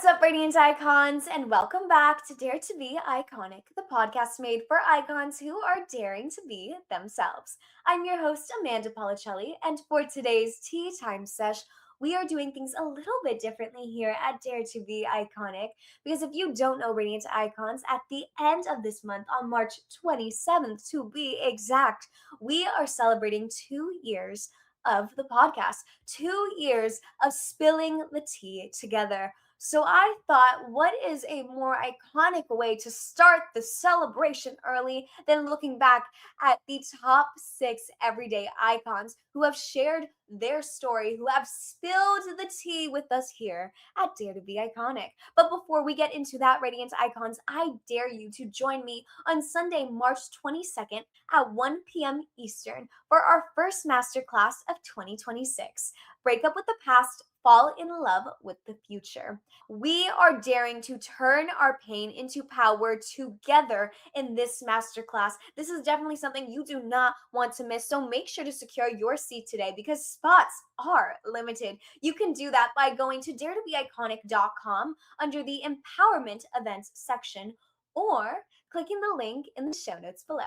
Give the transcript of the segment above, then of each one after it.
What's up, Radiant Icons, and welcome back to Dare to Be Iconic, the podcast made for icons who are daring to be themselves. I'm your host, Amanda Policelli, and for today's Tea Time Sesh, we are doing things a little bit differently here at Dare to Be Iconic. Because if you don't know Radiant Icons, at the end of this month, on March 27th to be exact, we are celebrating 2 years of the podcast, 2 years of spilling the tea together. So I thought, what is a more iconic way to start the celebration early than looking back at the top 6 everyday icons who have shared their story, who have spilled the tea with us here at Dare to Be Iconic. But before we get into that, Radiant Icons, I dare you to join me on Sunday, March 22nd at 1 p.m. Eastern for our first masterclass of 2026. Break up with the past, fall in love with the future. We are daring to turn our pain into power together in this masterclass. This is definitely something you do not want to miss, so make sure to secure your seat today because spots are limited. You can do that by going to daretobeiconic.com under the Empowerment Events section or clicking the link in the show notes below.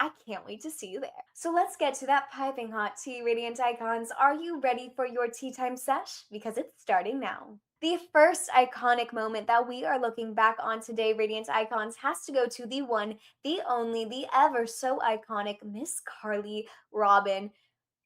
I can't wait to see you there. So let's get to that piping hot tea, Radiant Icons. Are you ready for your tea time sesh? Because it's starting now. The first iconic moment that we are looking back on today, Radiant Icons, has to go to the one, the only, the ever so iconic Miss Carly Robin.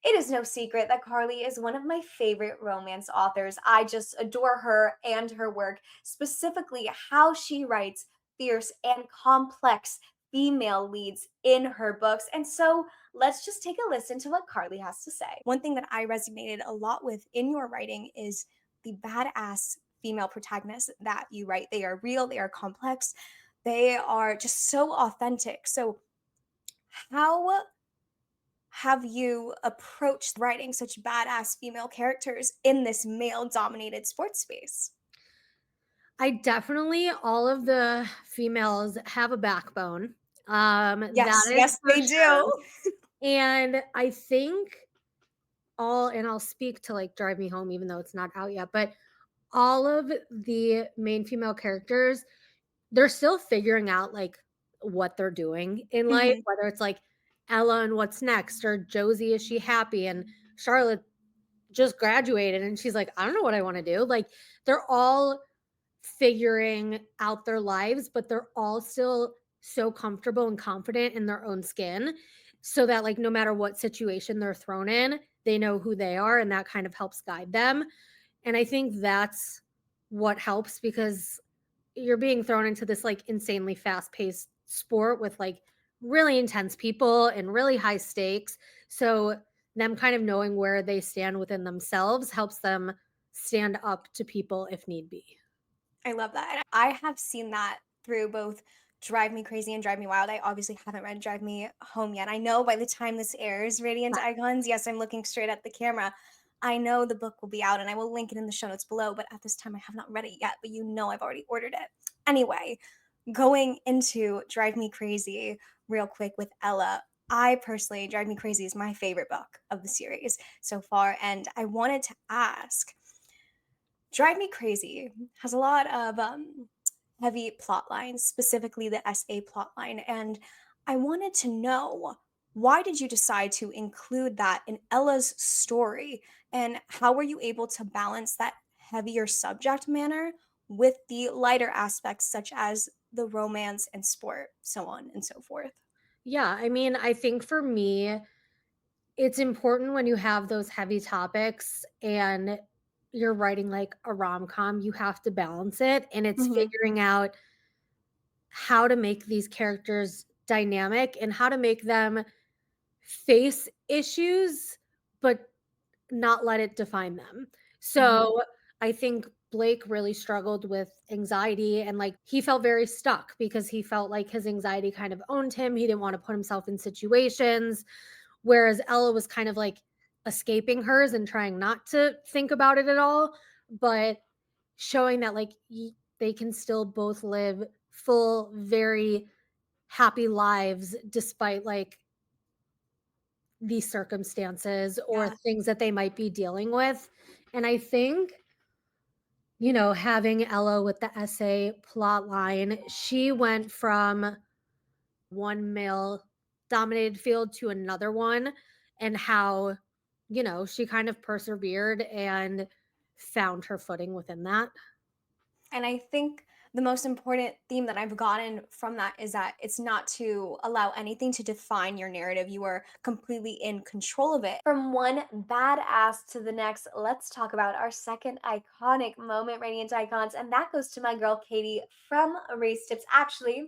It is no secret that Carly is one of my favorite romance authors. I just adore her and her work, specifically how she writes fierce and complex female leads in her books. And so let's just take a listen to what Carly has to say. One thing that I resonated a lot with in your writing is the badass female protagonists that you write. They are real, they are complex, they are just so authentic. So, how have you approached writing such badass female characters in this male dominated sports space? I definitely, all of the females have a backbone. That Yes, is yes, for they sure. do. And I think I'll speak to like Drive Me Home, even though it's not out yet, but all of the main female characters, they're still figuring out like what they're doing in life, Mhm. whether it's like Ella and what's next, or Josie, is she happy? And Charlotte just graduated and she's like, I don't know what I want to do. Like, they're all figuring out their lives, but they're all still so comfortable and confident in their own skin, so that like no matter what situation they're thrown in, they know who they are, and that kind of helps guide them. And I think that's what helps, because you're being thrown into this like insanely fast-paced sport with like really intense people and really high stakes. So them kind of knowing where they stand within themselves helps them stand up to people if need be. I love that. And I have seen that through both Drive Me Crazy and Drive Me Wild. I obviously haven't read Drive Me Home yet. I know by the time this airs, Radiant Icons, yes, I'm looking straight at the camera. I know the book will be out and I will link it in the show notes below, but at this time I have not read it yet, but you know I've already ordered it. Anyway, going into Drive Me Crazy real quick with Ella. I personally, Drive Me Crazy is my favorite book of the series so far, and I wanted to ask, Drive Me Crazy has a lot of heavy plot lines, specifically the SA plot line. And I wanted to know, why did you decide to include that in Ella's story? And how were you able to balance that heavier subject matter with the lighter aspects, such as the romance and sport, so on and so forth? Yeah, I mean, I think for me, it's important when you have those heavy topics and you're writing like a rom-com, you have to balance it. And it's Hmm. figuring out how to make these characters dynamic and how to make them face issues, but not let it define them. Hmm. So I think Blake really struggled with anxiety, and like he felt very stuck because he felt like his anxiety kind of owned him. He didn't want to put himself in situations. Whereas Ella was kind of like escaping hers and trying not to think about it at all, but showing that like they can still both live full, very happy lives despite like these circumstances or Yeah. things that they might be dealing with. And I think, having Ella with the essay plot line, she went from one male dominated field to another one, and how, she kind of persevered and found her footing within that. And I think the most important theme that I've gotten from that is that it's not to allow anything to define your narrative. You are completely in control of it. From one badass to the next, let's talk about our second iconic moment, Radiant Icons, and that goes to my girl Katie from Race Tips, actually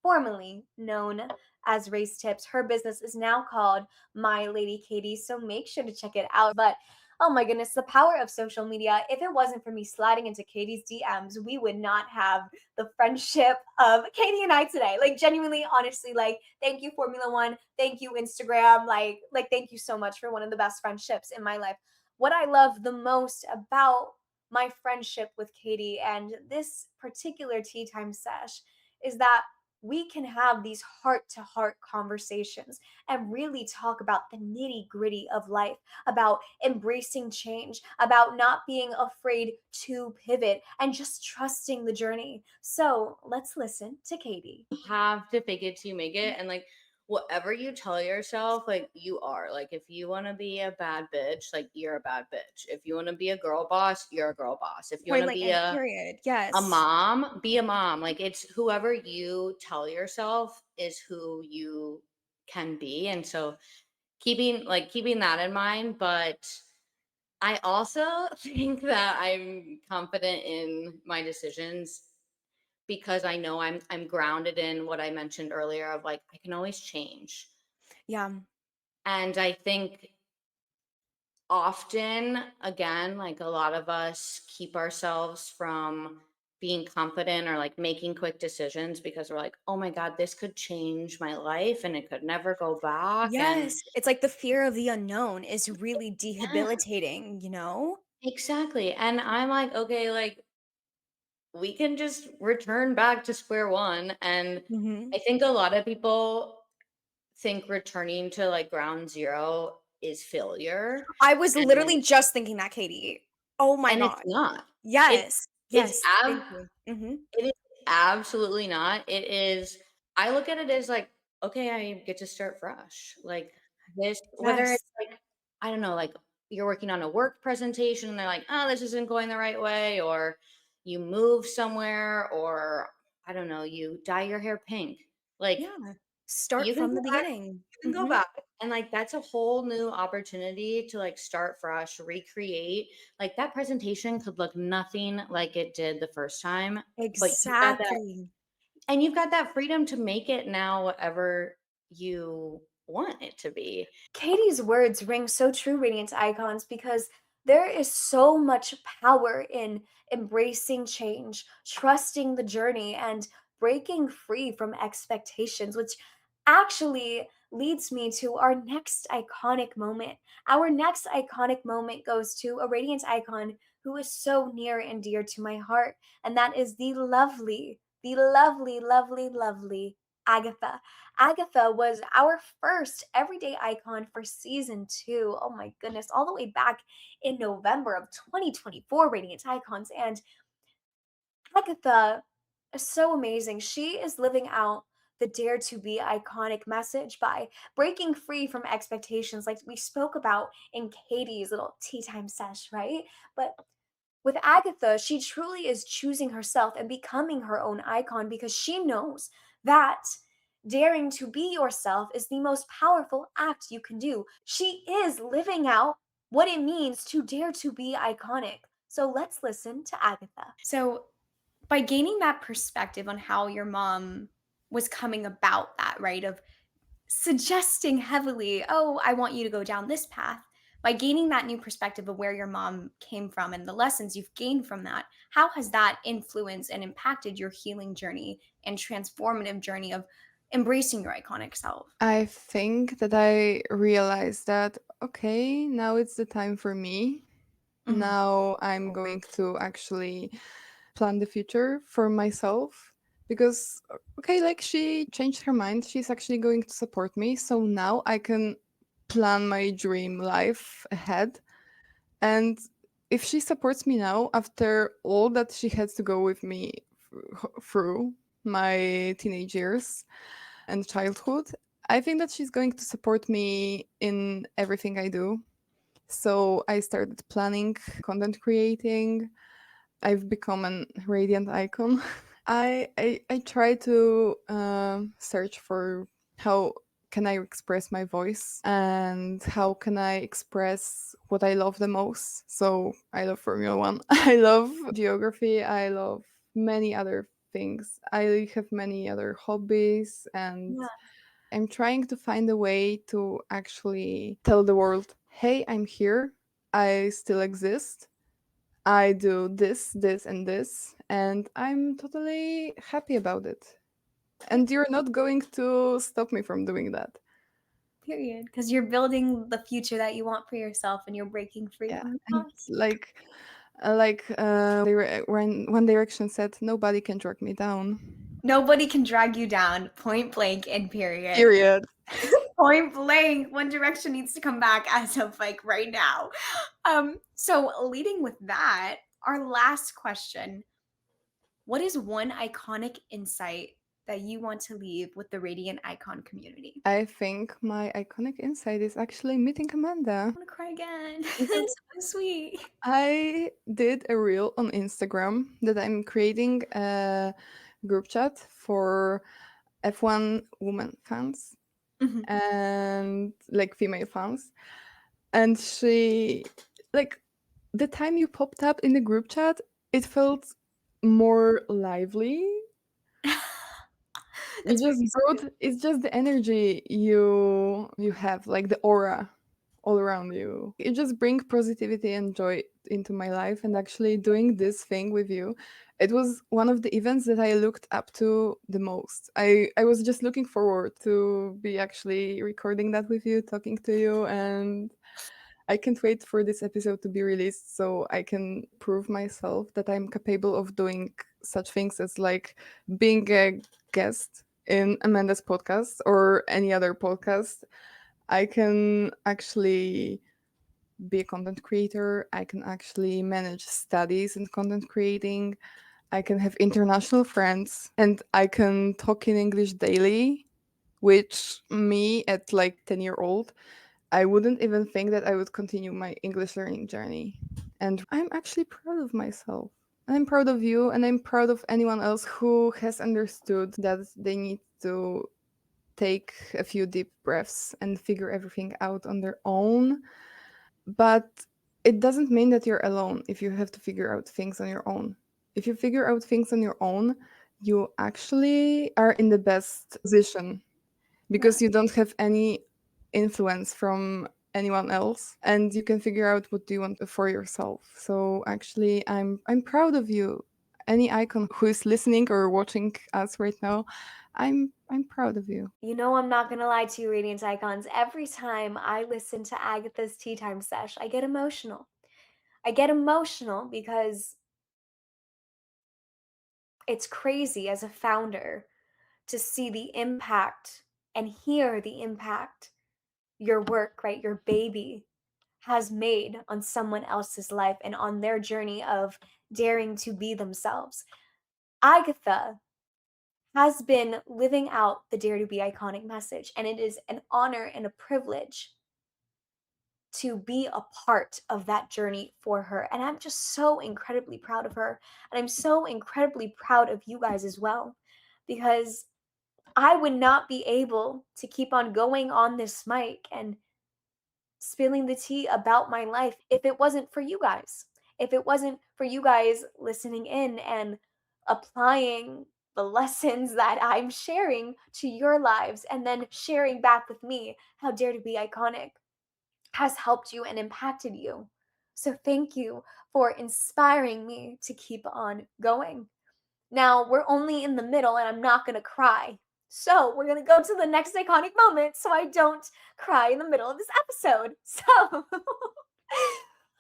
formerly known as Race Tips. Her business is now called My Lady Katie, so make sure to check it out. But oh my goodness, the power of social media. If it wasn't for me sliding into Katie's DMs, we would not have the friendship of Katie and I today. Like genuinely, honestly, like thank you Formula 1, thank you Instagram, like thank you so much for one of the best friendships in my life. What I love the most about my friendship with Katie and this particular tea time sesh is that we can have these heart to heart conversations and really talk about the nitty gritty of life, about embracing change, about not being afraid to pivot and just trusting the journey. So let's listen to Katie. Have to fake it till you make it. And like whatever you tell yourself, like you are. Like if you want to be a bad bitch, like you're a bad bitch. If you want to be a girl boss, you're a girl boss. If you want Point to blank be and a period. a Yes. mom, be a mom. Like it's whoever you tell yourself is who you can be. And so keeping that in mind, but I also think that I'm confident in my decisions because I know I'm grounded in what I mentioned earlier of like I can always change. Yeah. And I think often again like a lot of us keep ourselves from being confident or like making quick decisions because we're like, "Oh my god, this could change my life and it could never go back." And Yes. It's like the fear of the unknown is really yeah, debilitating, you know? exactly. And I'm like, "Okay, like we can just return back to square one." And Hmm. I think a lot of people think returning to like ground zero is failure. I was And literally just thinking that, Katie. Oh my and it's God. not. It Yes. it's Yes. Thank you. Hmm. it is absolutely not. It is I look at it as like, okay, I get to start fresh. Like this, whether Yes. it's like, I don't know, like you're working on a work presentation and they're like, oh, this isn't going the right way, or you move somewhere, or I don't know, you dye your hair pink. Like Yeah. Start you can from go the back beginning. you can go back, and, like, that's a whole new opportunity to, like, start fresh, recreate. Like, that presentation could look nothing like it did the first time, but Exactly. you've got that freedom to make it now whatever you want it to be. Katie's words ring so true, Radiant Icons, because there is so much power in embracing change, trusting the journey, and breaking free from expectations, which actually leads me to our next iconic moment. Our next iconic moment goes to a Radiant Icon who is so near and dear to my heart, and that is the lovely, lovely, lovely Agatha. Agatha was our first everyday icon for season 2. Oh my goodness, all the way back in November of 2024, Radiant Icons. And Agatha is so amazing. She is living out the Dare to Be Iconic message by breaking free from expectations, like we spoke about in Katie's little tea time sesh, right? But with Agatha, she truly is choosing herself and becoming her own icon because she knows that daring to be yourself is the most powerful act you can do. She is living out what it means to dare to be iconic. So let's listen to Agatha. So, by gaining that perspective on how your mom was coming about that, right? Of suggesting heavily, oh, I want you to go down this path. By gaining that new perspective of where your mom came from and the lessons you've gained from that, how has that influenced and impacted your healing journey and transformative journey of embracing your iconic self? I think that I realized that, okay, now it's the time for me. Mhm. Now I'm going to actually plan the future for myself because, okay, like she changed her mind. She's actually going to support me. So now I can plan my dream life ahead. And if she supports me now after all that she had to go with me through my teenage years and childhood, I think that she's going to support me in everything I do. So I started planning, content creating. I've become an radiant icon. I try to search for how can I express my voice and how can I express what I love the most. So I love Formula One. I love geography. I love many other things. I have many other hobbies, and Yeah. I'm trying to find a way to actually tell the world, hey, I'm here. I still exist. I do this, this, and this, and I'm totally happy about it. And you're not going to stop me from doing that. Period. Because you're building the future that you want for yourself and you're breaking free Yeah, from the and past. when One Direction said, "Nobody can drag me down." Nobody can drag you down, point blank and period. Period. Point blank. One Direction needs to come back as of like right now. So leading with that, our last question. What is one iconic insight that you want to leave with the Radiant Icon community? I think my iconic insight is actually meeting Amanda. I want to cry again. Because That's so sweet. I did a reel on Instagram that I'm creating a group chat for F1 women fans Mhm. and like female fans. And she, like, the time you popped up in the group chat, it felt more lively. You That's just really sweet. brought, it's just the energy you have, like the aura all around you. You just bring positivity and joy into my life. And actually doing this thing with you, it was one of the events that I looked up to the most. I was just looking forward to be actually recording that with you, talking to you, and I can't wait for this episode to be released so I can prove myself that I'm capable of doing such things as like being a guest in Amanda's podcast or any other podcast. I can actually be a content creator. I can actually manage studies in content creating. I can have international friends and I can talk in English daily, which me at like 10-year-old, I wouldn't even think that I would continue my English learning journey. And I'm actually proud of myself. And I'm proud of you, and I'm proud of anyone else who has understood that they need to take a few deep breaths and figure everything out on their own. But it doesn't mean that you're alone if you have to figure out things on your own. If you figure out things on your own, you actually are in the best position Yeah. because you don't have any influence from anyone else and you can figure out what do you want for yourself. So actually I'm proud of you. Any icon who is listening or watching us right now, I'm proud of you. You know, I'm not gonna lie to you, Radiant Icons. Every time I listen to Agatha's Tea Time Sesh, I get emotional. I get emotional because it's crazy as a founder to see the impact and hear the impact your work, right, your baby has made on someone else's life and on their journey of daring to be themselves. Agatha has been living out the Dare to Be Iconic message, and it is an honor and a privilege to be a part of that journey for her. And I'm just so incredibly proud of her. And I'm so incredibly proud of you guys as well, because I would not be able to keep on going on this mic and spilling the tea about my life if it wasn't for you guys. If it wasn't for you guys listening in and applying the lessons that I'm sharing to your lives and then sharing back with me how Dare to Be Iconic has helped you and impacted you. So thank you for inspiring me to keep on going. Now, we're only in the middle and I'm not going to cry. So, we're going to go to the next iconic moment so I don't cry in the middle of this episode. So,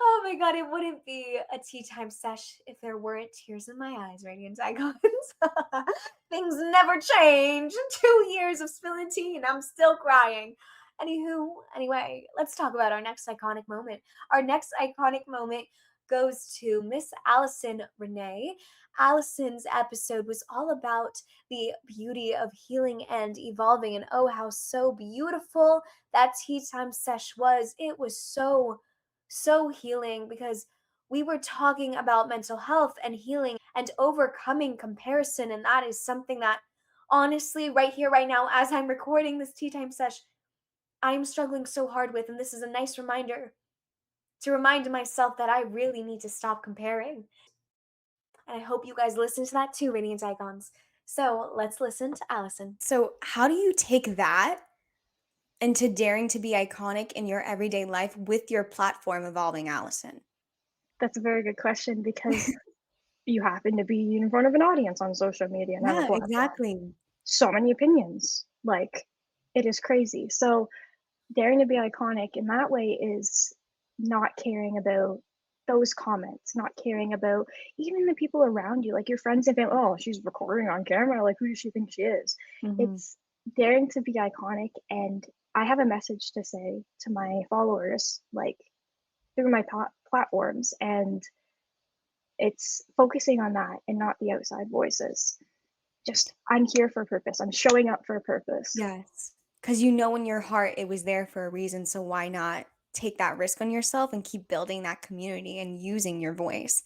oh my god, it wouldn't be a tea time sesh if there weren't tears in my eyes, Radiant Icons. Things never change. 2 years of spilling tea and I'm still crying. Anyway, let's talk about our next iconic moment. Our next iconic moment goes to Miss Allison Renee. Allison's episode was all about the beauty of healing and evolving, and oh, how so beautiful that tea time sesh was. It was so healing because we were talking about mental health and healing and overcoming comparison, and that is something that honestly, right here, right now, as I'm recording this tea time sesh, I'm struggling so hard with, and this is a nice reminder to remind myself that I really need to stop comparing. And I hope you guys listen to that too, Radiant Icons. So let's listen to Allison. So, how do you take that into daring to be iconic in your everyday life with your platform evolving, Allison? That's a very good question because you happen to be in front of an audience on social media and have a Yeah, platform. exactly. So many opinions. Like, it is crazy. So, daring to be iconic in that way is not caring about those comments, not caring about even the people around you, like your friends and family. Oh, she's recording on camera. Like, who does she think she is? It's daring to be iconic. And I have a message to say to my followers, like through my platforms. And it's focusing on that and not the outside voices. Just, I'm here for a purpose. I'm showing up for a purpose. Yes. Because you know in your heart it was there for a reason. So why not take that risk on yourself and keep building that community and using your voice?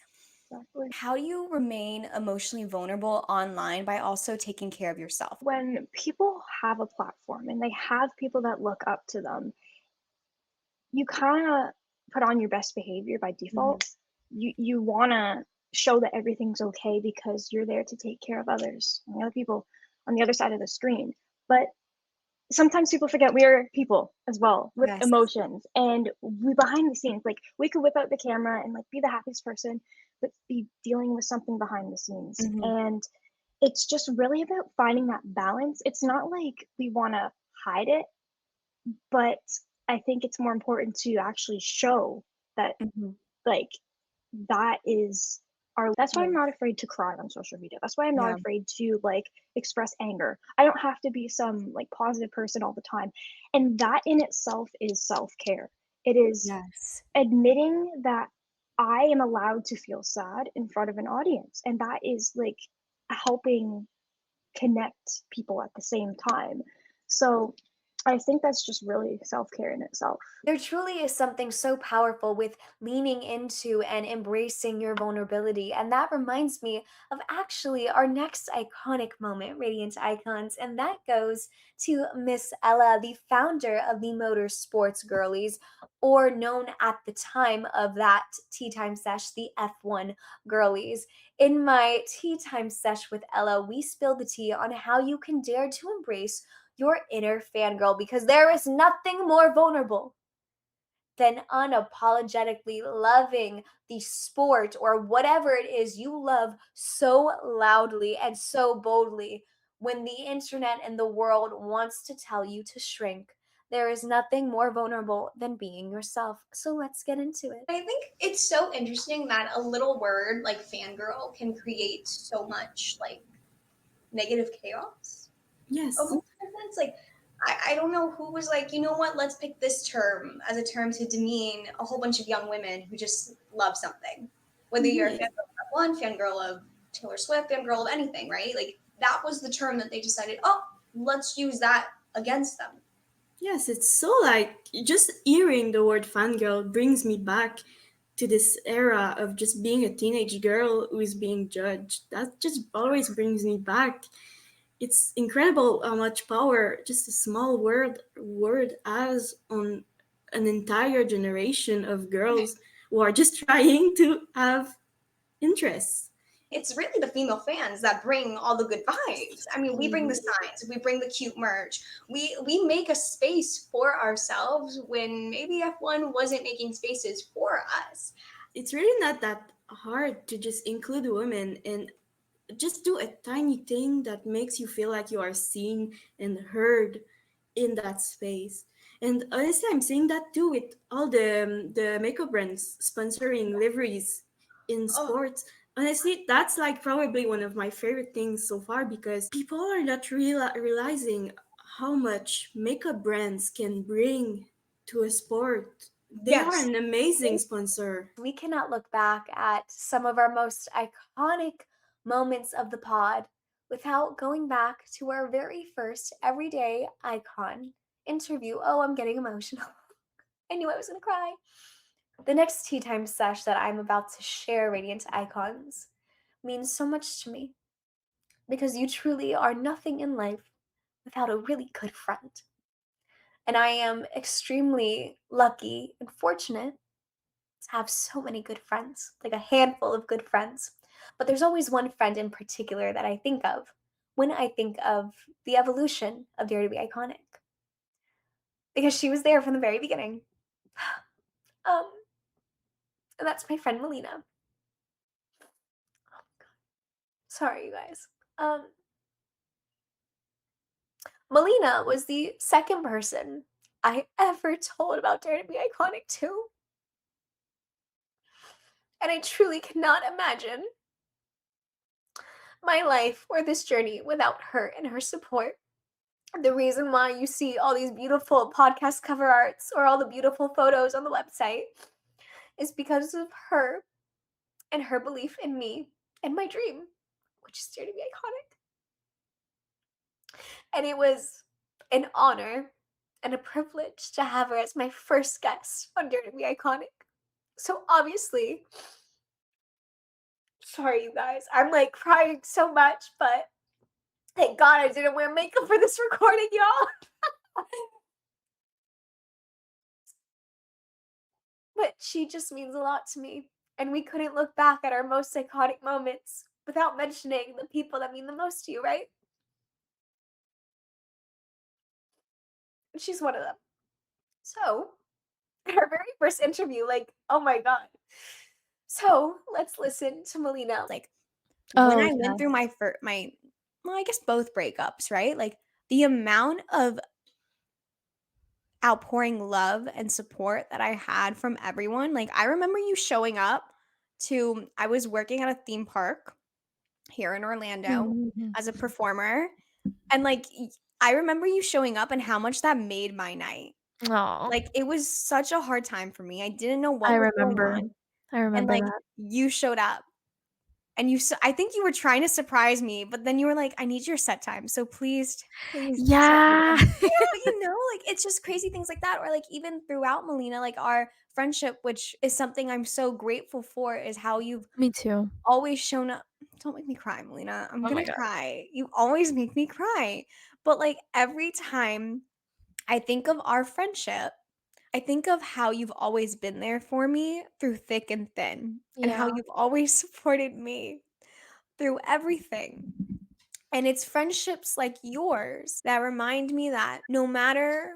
Exactly. How do you remain emotionally vulnerable online by also taking care of yourself? When people have a platform and they have people that look up to them, you kind of put on your best behavior by default. You want to show that everything's okay because you're there to take care of others and the other people on the other side of the screen. But sometimes people forget we are people as well with Yes. emotions, and we behind the scenes, like we could whip out the camera and like be the happiest person, but be dealing with something behind the scenes. And it's just really about finding that balance. It's not like we want to hide it, but I think it's more important to actually show that like that is our, that's why I'm not afraid to cry on social media. That's why I'm not afraid to like express anger. I don't have to be some like positive person all the time. And that in itself is self-care. It is admitting that I am allowed to feel sad in front of an audience. And that is like helping connect people at the same time. So I think that's just really self-care in itself. There truly is something so powerful with leaning into and embracing your vulnerability. And that reminds me of actually our next iconic moment, Radiant Icons, and that goes to Miss Ella, the founder of the Motorsports Girlies, or known at the time of that tea time sesh, the F1 Girlies. In my tea time sesh with Ella, we spilled the tea on how you can dare to embrace your inner fangirl, because there is nothing more vulnerable than unapologetically loving the sport or whatever it is you love so loudly and so boldly when the internet and the world wants to tell you to shrink. There is nothing more vulnerable than being yourself. So let's get into it. I think it's so interesting that a little word like fangirl can create so much like negative chaos. Yes. It's like I don't know who was like, you know what, let's pick this term as a term to demean a whole bunch of young women who just love something. Whether you're a fangirl of one, fangirl of Taylor Swift, fangirl of anything, right? Like that was the term that they decided, oh, let's use that against them. Yes, it's so like just hearing the word fangirl brings me back to this era of just being a teenage girl who is being judged. That just always brings me back. It's incredible how much power just a small word has on an entire generation of girls who are just trying to have interests. It's really the female fans that bring all the good vibes. I mean, we bring the signs, we bring the cute merch. We make a space for ourselves when maybe F1 wasn't making spaces for us. It's really not that hard to just include women and just do a tiny thing that makes you feel like you are seen and heard in that space. And honestly, I'm seeing that too with all the makeup brands sponsoring liveries in sports. Honestly, that's like probably one of my favorite things so far because people are not realizing how much makeup brands can bring to a sport They are Yes. an amazing sponsor. We cannot look back at some of our most iconic moments of the pod without going back to our very first everyday icon interview. Oh, I'm getting emotional. I knew I was going to cry. The next tea time sesh that I'm about to share, Radiant Icons, means so much to me because you truly are nothing in life without a really good friend. And I am extremely lucky and fortunate to have so many good friends, like a handful of good friends. But there's always one friend in particular that I think of when I think of the evolution of Dare to Be Iconic. Because she was there from the very beginning. And that's my friend Melina. Sorry, you guys. Melina was the second person I ever told about Dare to Be Iconic to. And I truly cannot imagine my life or this journey without her and her support. The reason why you see all these beautiful podcast cover arts or all the beautiful photos on the website is because of her and her belief in me and my dream, which is Dare to Be Iconic. And it was an honor and a privilege to have her as my first guest on Dare to Be Iconic. So obviously, sorry you guys, I'm like crying so much, but thank God I didn't wear makeup for this recording, y'all. But she just means a lot to me, and we couldn't look back at our most iconic moments without mentioning the people that mean the most to you, right? She's one of them. So, our very first interview, like, oh my God. So, let's listen to Melina. Like, when I went through my well, I guess both breakups, right? Like, the amount of outpouring love and support that I had from everyone. Like, I remember you showing up I was working at a theme park here in Orlando as a performer. And like, I remember you showing up and how much that made my night. Oh, Like, it was such a hard time for me. I didn't know what I was going remember. on. I And remember like, that. you showed up. And I think you were trying to surprise me, but then you were like, I need your set time. So please set me Yeah. up." Yeah, but like, it's just crazy things like that. Or like, even throughout Melina, like our friendship, which is something I'm so grateful for, is how you've Me too. always shown up. Don't make me cry, Melina. I'm Oh my gonna God. cry. You always make me cry. But like, every time I think of our friendship, I think of how you've always been there for me through thick and thin, and how Yeah. you've always supported me through everything. And it's friendships like yours that remind me that no matter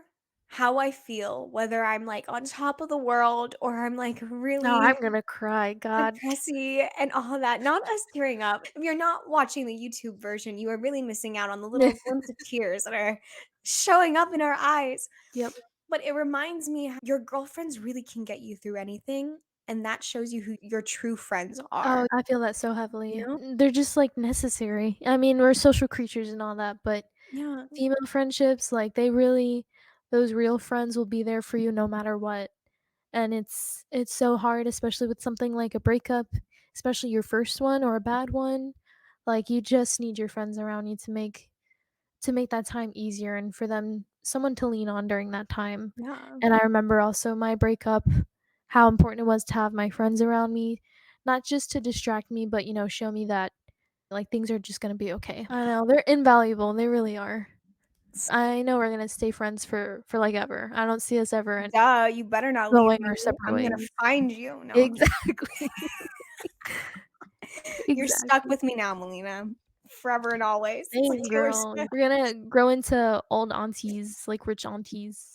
how I feel, whether I'm like on top of the world or I'm like No, really I'm gonna cry. God. depressy and all that, not us tearing up. If you're not watching the YouTube version, you are really missing out on the little glimpse of tears that are showing up in our eyes. Yep. But it reminds me how your girlfriends really can get you through anything. And that shows you who your true friends are. Oh, I feel that so heavily. You know? They're just like necessary. I mean, we're social creatures and all that, but Yeah. female friendships, like those real friends will be there for you no matter what. And it's so hard, especially with something like a breakup, especially your first one or a bad one. Like you just need your friends around you to make that time easier and for someone to lean on during that time. Yeah. And I remember also my breakup, how important it was to have my friends around me, not just to distract me, but show me that like things are just going to be okay. I know they're invaluable, they really are. I know we're going to stay friends for like ever. I don't see us ever Duh, you better not leave going me. our separate I'm gonna ways. find you. No, I'm just- Exactly. You're stuck with me now, Melina. Forever and always. It's like Same, Taylor girl. Swift. We're gonna grow into old aunties, like rich aunties.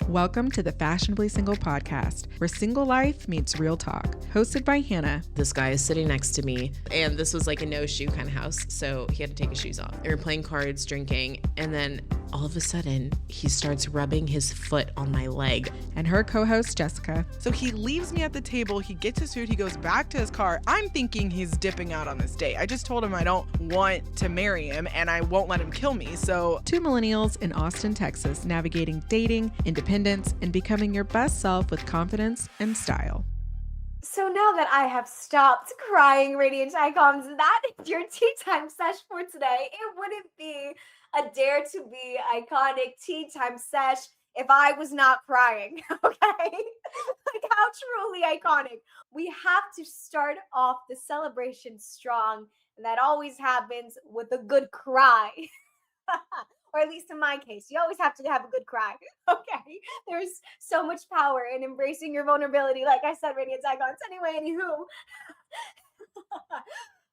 Welcome to the Fashionably Single podcast, where single life meets real talk. Hosted by Hannah. This guy is sitting next to me, and this was like a no-shoe kind of house, so he had to take his shoes off. We were playing cards, drinking, and then all of a sudden, he starts rubbing his foot on my leg. And her co-host, Jessica. So he leaves me at the table, he gets his food, he goes back to his car. I'm thinking he's dipping out on this date. I just told him I don't want to marry him and I won't let him kill me. So 2 millennials in Austin, Texas, navigating dating, independence, and becoming your best self with confidence and style. So now that I have stopped crying, Radiant Icons, that is your tea time sesh for today. It wouldn't be a Dare to Be Iconic tea time sesh if I was not crying, okay? Like, how truly iconic. We have to start off the celebration strong, and that always happens with a good cry. Or at least in my case, you always have to have a good cry. Okay. There's so much power in embracing your vulnerability. Like I said, Radiant Icons. Anyway, anywho.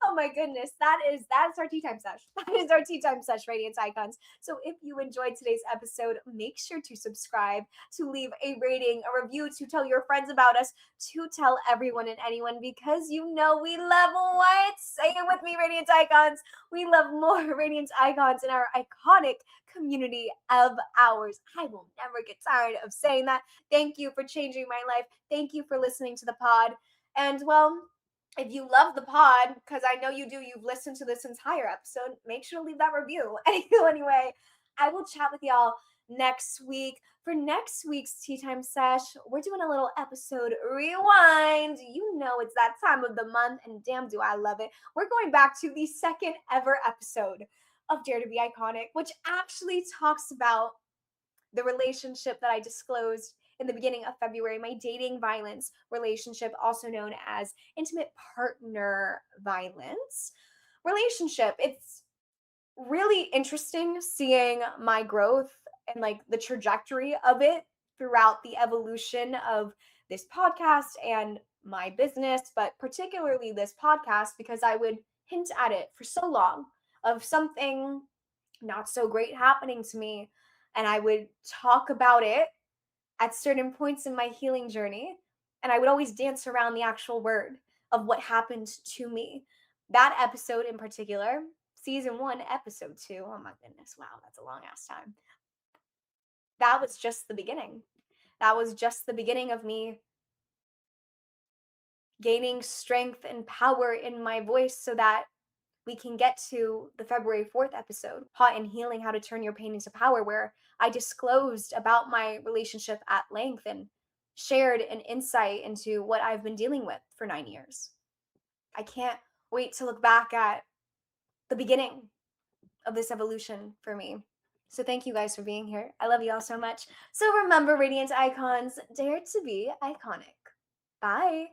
Oh my goodness. That's our tea time sesh. That is our tea time sesh, Radiant Icons. So if you enjoyed today's episode, make sure to subscribe, to leave a rating, a review, to tell your friends about us, to tell everyone and anyone, because you know we love what? Say it with me, Radiant Icons. We love more Radiant Icons in our iconic community of ours. I will never get tired of saying that. Thank you for changing my life. Thank you for listening to the pod. And well, if you love the pod, because I know you do, you've listened to this entire episode, make sure to leave that review. Anyway, I will chat with y'all next week. For next week's Tea Time Sesh, we're doing a little episode rewind. You know it's that time of the month, and damn do I love it. We're going back to the second ever episode of Dare to Be Iconic, which actually talks about the relationship that I disclosed in the beginning of February, my dating violence relationship, also known as intimate partner violence relationship. It's really interesting seeing my growth and like the trajectory of it throughout the evolution of this podcast and my business, but particularly this podcast, because I would hint at it for so long of something not so great happening to me, and I would talk about it at certain points in my healing journey, and I would always dance around the actual word of what happened to me. That episode in particular, season 1, episode 2, oh my goodness, wow, that's a long ass time. That was just the beginning. That was just the beginning of me gaining strength and power in my voice so that we can get to the February 4th episode, Hot and Healing, How to Turn Your Pain into Power, where I disclosed about my relationship at length and shared an insight into what I've been dealing with for 9 years. I can't wait to look back at the beginning of this evolution for me. So thank you guys for being here. I love you all so much. So remember, Radiant Icons, dare to be iconic. Bye.